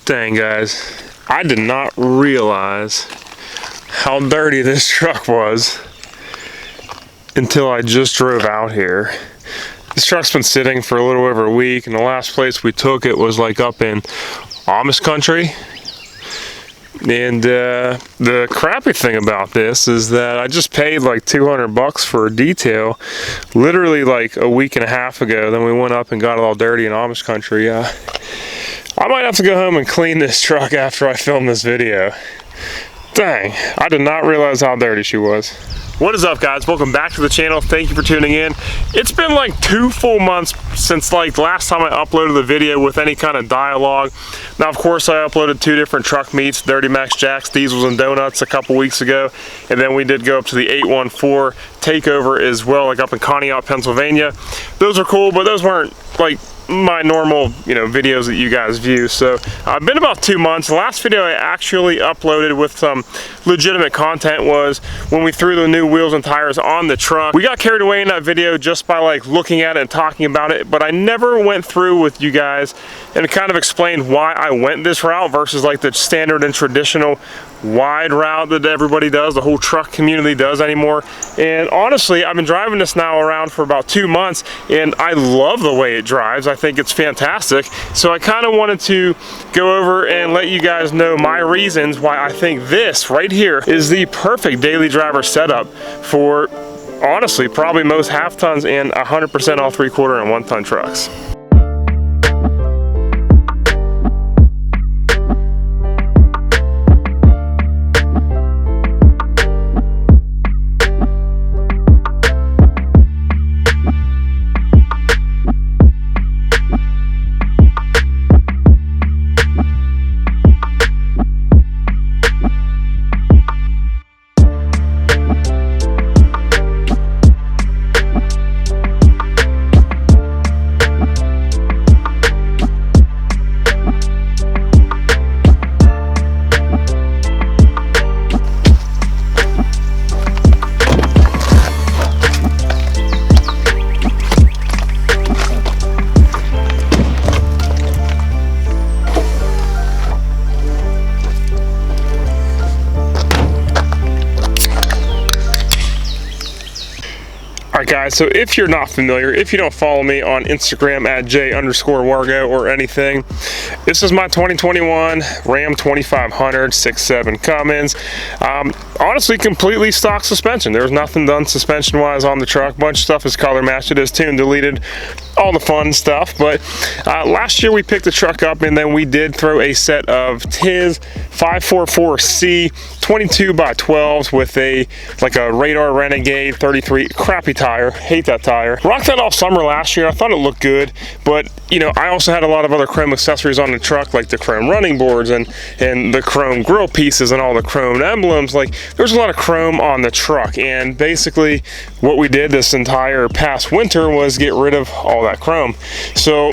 Dang guys, I did not realize how dirty this truck was until I just drove out here. This truck's been sitting for a little over a week, and the last place we took it was like up in Amish country. And the crappy thing about this is that I just paid like $200 for a detail literally like a week and a half ago. Then we went up and got it all dirty in Amish country. I might have to go home and clean this truck after I film this video. Dang, I did not realize how dirty she was. What is up guys, welcome back to the channel. Thank you for tuning in. It's been like 2 full months since like last time I uploaded the video with any kind of dialogue. Now of course I uploaded 2 different truck meets, Dirty Max Jacks, Diesels and Donuts a couple weeks ago, and then we did go up to the 814 takeover as well, like up in Conneaut, Pennsylvania. Those are cool, but those weren't like my normal, videos that you guys view. So I've been about 2 months. The last video I actually uploaded with some legitimate content was when we threw the new wheels and tires on the truck. We got carried away in that video just by like looking at it and talking about it, but I never went through with you guys and kind of explained why I went this route versus like the standard and traditional wide route that everybody does, the whole truck community does anymore. And honestly, I've been driving this now around for about 2 months and I love the way it drives. I think it's fantastic. So I kind of wanted to go over and let you guys know my reasons why I think this right here is the perfect daily driver setup for honestly probably most half tons and 100% all 3/4 and 1 ton trucks. Alright guys, so if you're not familiar, if you don't follow me on Instagram at j_wargo or anything, this is my 2021 Ram 2500 6.7 Cummins. Honestly, completely stock suspension. There's nothing done suspension wise on the truck. Bunch of stuff is color matched. It is tuned, deleted, all the fun stuff. But last year we picked the truck up and then we did throw a set of TIS 544C 22x12s with a Radar Renegade 33 crappy tire. Hate that tire. Rocked that all summer last year. I thought it looked good, but I also had a lot of other chrome accessories on the truck, like the chrome running boards and the chrome grill pieces and all the chrome emblems. Like there's a lot of chrome on the truck, and basically what we did this entire past winter was get rid of all that chrome. So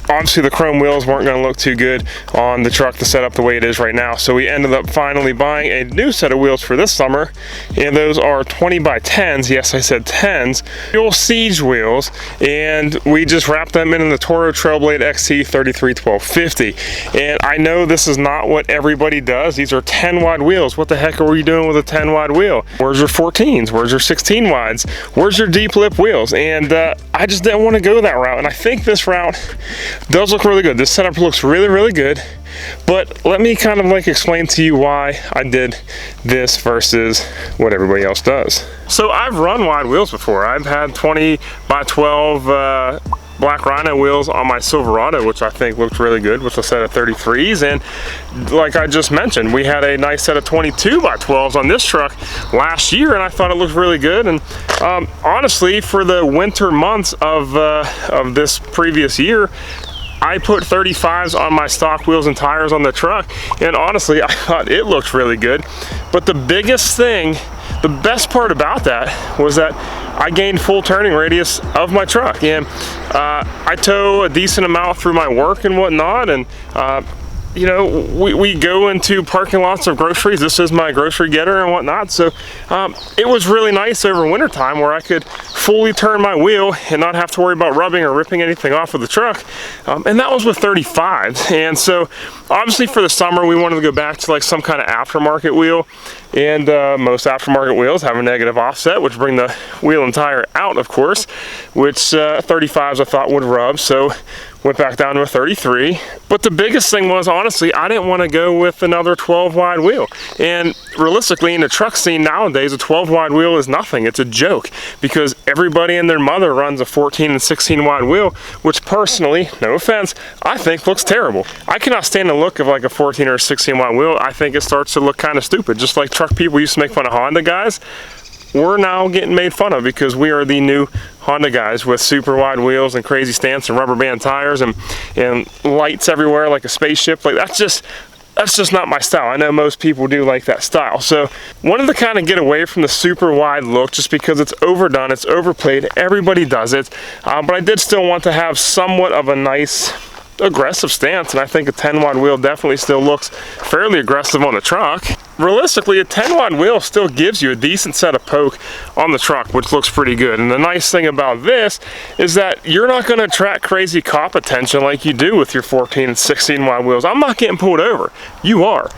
obviously the chrome wheels weren't going to look too good on the truck to set up the way it is right now, so we ended up finally buying a new set of wheels for this summer, and those are 20x10s. Yes, I said 10s, fuel siege wheels, and we just wrapped them in the Toro Trailblade XT 33x12.50. And I know this is not what everybody does. These are 10 wide wheels. What the heck are we doing with a 10 wide wheel? Where's your 14s? Where's your 16 wides? Where's your deep lip wheels? And I just didn't want to go that route, and I think this route does look really good. This setup looks really, really good. But let me kind of explain to you why I did this versus what everybody else does. So I've run wide wheels before. I've had 20x12 Black Rhino wheels on my Silverado, which I think looked really good with a set of 33s. And like I just mentioned, we had a nice set of 22x12s on this truck last year, and I thought it looked really good. And honestly, for the winter months of this previous year, I put 35s on my stock wheels and tires on the truck, and honestly, I thought it looked really good. But the biggest thing, the best part about that was that I gained full turning radius of my truck, and I tow a decent amount through my work and whatnot, and you know, we go into parking lots of groceries. This is my grocery getter and whatnot. So it was really nice over wintertime where I could fully turn my wheel and not have to worry about rubbing or ripping anything off of the truck. And that was with 35s. And so obviously for the summer, we wanted to go back to like some kind of aftermarket wheel. And most aftermarket wheels have a negative offset, which bring the wheel and tire out, of course, which 35s I thought would rub. So went back down to a 33. But the biggest thing was, honestly, I didn't want to go with another 12 wide wheel. And realistically, in the truck scene nowadays, a 12 wide wheel is nothing. It's a joke because everybody and their mother runs a 14 and 16 wide wheel, which personally, no offense, I think looks terrible. I cannot stand the look of like a 14 or 16 wide wheel. I think it starts to look kind of stupid. Just like truck people used to make fun of Honda guys, we're now getting made fun of because we are the new Honda guys with super wide wheels and crazy stance and rubber band tires and lights everywhere like a spaceship. Like that's just not my style. I know most people do like that style. So wanted to kind of get away from the super wide look just because it's overdone, it's overplayed, everybody does it. But I did still want to have somewhat of a nice aggressive stance, and I think a 10 wide wheel definitely still looks fairly aggressive on the truck. Realistically, a 10 wide wheel still gives you a decent set of poke on the truck, which looks pretty good. And the nice thing about this is that you're not going to attract crazy cop attention like you do with your 14 and 16 wide wheels. I'm not getting pulled over. You are,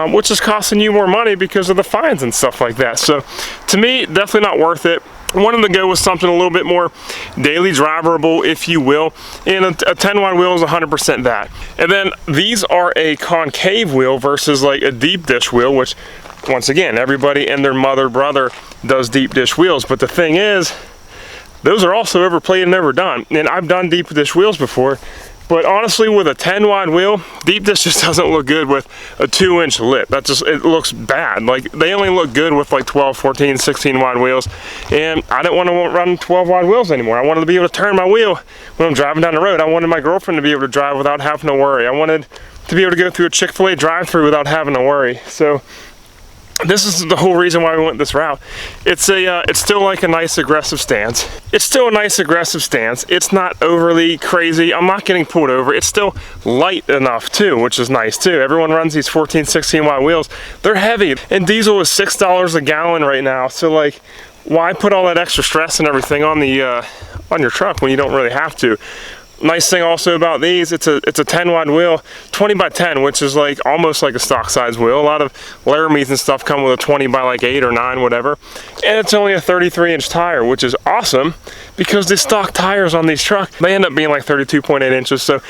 which is costing you more money because of the fines and stuff like that. So to me, definitely not worth it. Wanted to go with something a little bit more daily driverable, if you will, and a 10 wide wheel is 100% that. And then these are a concave wheel versus like a deep dish wheel, which once again, everybody and their brother does deep dish wheels. But the thing is, those are also overplayed and overdone. And I've done deep dish wheels before, but honestly, with a 10 wide wheel, deep dish just doesn't look good with a 2-inch lip. It looks bad. Like they only look good with like 12, 14, 16 wide wheels. And I didn't want to run 12 wide wheels anymore. I wanted to be able to turn my wheel when I'm driving down the road. I wanted my girlfriend to be able to drive without having to worry. I wanted to be able to go through a Chick-fil-A drive-thru without having to worry. So this is the whole reason why we went this route. It's still like a nice aggressive stance. It's still a nice aggressive stance. It's not overly crazy. I'm not getting pulled over. It's still light enough too, which is nice too. Everyone runs these 14, 16 wide wheels. They're heavy, and diesel is $6 a gallon right now. So like, why put all that extra stress and everything on the on your truck when you don't really have to? Nice thing also about these, it's a 10 wide wheel, 20 by 10, which is like almost like a stock size wheel. A lot of Laramies and stuff come with a 20 by like 8 or 9, whatever. And it's only a 33-inch tire, which is awesome because the stock tires on these trucks, they end up being like 32.8 inches. So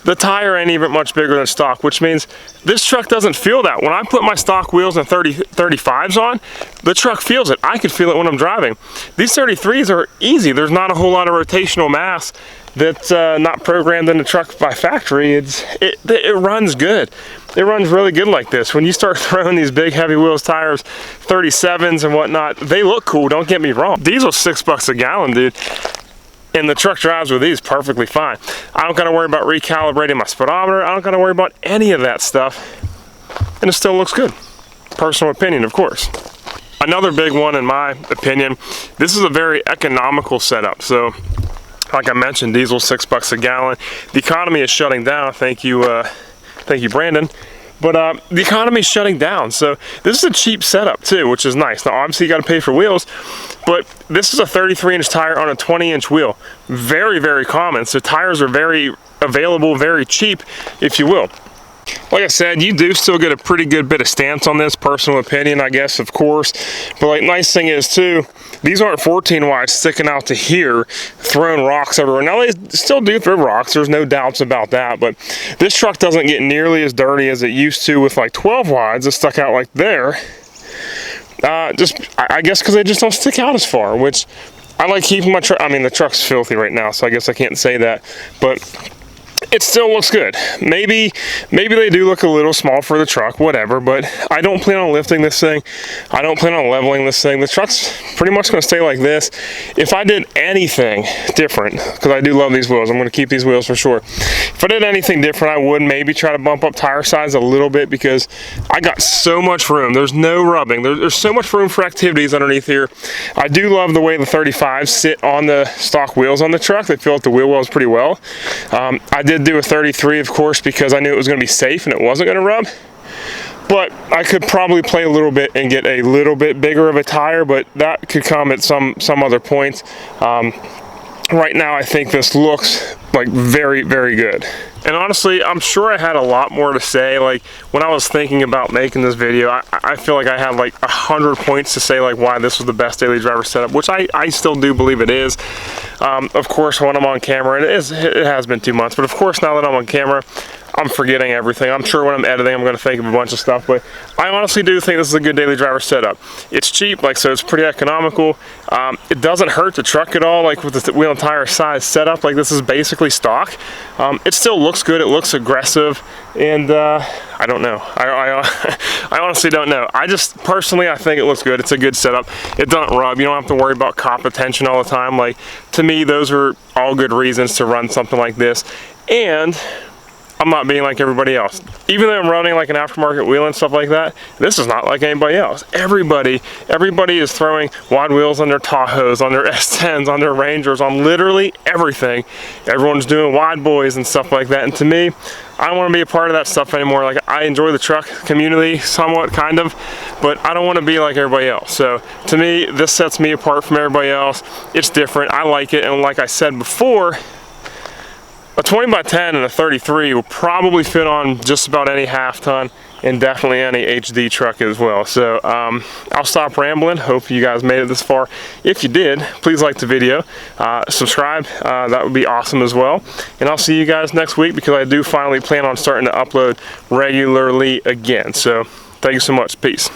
the tire ain't even much bigger than stock, which means this truck doesn't feel that. When I put my stock wheels and 35s on, the truck feels it. I could feel it when I'm driving. These 33s are easy. There's not a whole lot of rotational mass that's not programmed in the truck by factory. It runs good. It runs really good like this. When you start throwing these big heavy wheels tires, 37s and whatnot, they look cool, don't get me wrong. Diesel's $6 a gallon, dude. And the truck drives with these perfectly fine. I don't gotta worry about recalibrating my speedometer. I don't gotta worry about any of that stuff. And it still looks good. Personal opinion, of course. Another big one, in my opinion, this is a very economical setup. So, like I mentioned, diesel $6 a gallon. The economy is shutting down. Thank you, Brandon. But the economy is shutting down, so this is a cheap setup too, which is nice. Now, obviously, you got to pay for wheels, but this is a 33-inch tire on a 20-inch wheel. Very, very common. So tires are very available, very cheap, if you will. Like I said, you do still get a pretty good bit of stance on this, personal opinion, I guess, of course. But like, nice thing is too, these aren't 14 wide sticking out to here, throwing rocks everywhere. Now they still do throw rocks, there's no doubts about that, but this truck doesn't get nearly as dirty as it used to with like 12 wides that stuck out like there. I guess because they just don't stick out as far, which I like keeping my truck. I mean, the truck's filthy right now, so I guess I can't say that, but it still looks good. Maybe they do look a little small for the truck, whatever, but I don't plan on lifting this thing. I don't plan on leveling this thing. The truck's pretty much going to stay like this. If I did anything different, because I do love these wheels, I'm going to keep these wheels for sure. If I did anything different, I would maybe try to bump up tire size a little bit because I got so much room. There's no rubbing. There's so much room for activities underneath here. I do love the way the 35s sit on the stock wheels on the truck. They fill out the wheel wells pretty well. I did to do a 33, of course, because I knew it was going to be safe and it wasn't going to rub. But I could probably play a little bit and get a little bit bigger of a tire, but that could come at some other point. Right now, I think this looks like very, very good. And honestly, I'm sure I had a lot more to say. Like, when I was thinking about making this video, I feel like I had like 100 points to say like why this was the best daily driver setup, which I still do believe it is. Of course, when I'm on camera, it has been 2 months, but of course now that I'm on camera, I'm forgetting everything. I'm sure when I'm editing, I'm going to think of a bunch of stuff, but I honestly do think this is a good daily driver setup. It's cheap, like, so it's pretty economical. It doesn't hurt the truck at all, like with the wheel and tire size setup. Like, this is basically stock. It still looks good. It looks aggressive, and I don't know. I honestly don't know. I just personally, I think it looks good. It's a good setup. It doesn't rub. You don't have to worry about cop attention all the time. Like, to me, those are all good reasons to run something like this. And I'm not being like everybody else. Even though I'm running like an aftermarket wheel and stuff like that, this is not like anybody else. Everybody is throwing wide wheels on their Tahoes, on their S10s, on their Rangers, on literally everything. Everyone's doing wide boys and stuff like that. And to me, I don't want to be a part of that stuff anymore. Like, I enjoy the truck community somewhat, kind of, but I don't want to be like everybody else. So to me, this sets me apart from everybody else. It's different. I like it. And like I said before, a 20x10 and a 33 will probably fit on just about any half ton and definitely any HD truck as well. So I'll stop rambling. Hope you guys made it this far. If you did, please like the video, subscribe, that would be awesome as well. And I'll see you guys next week, because I do finally plan on starting to upload regularly again. So thank you so much. Peace.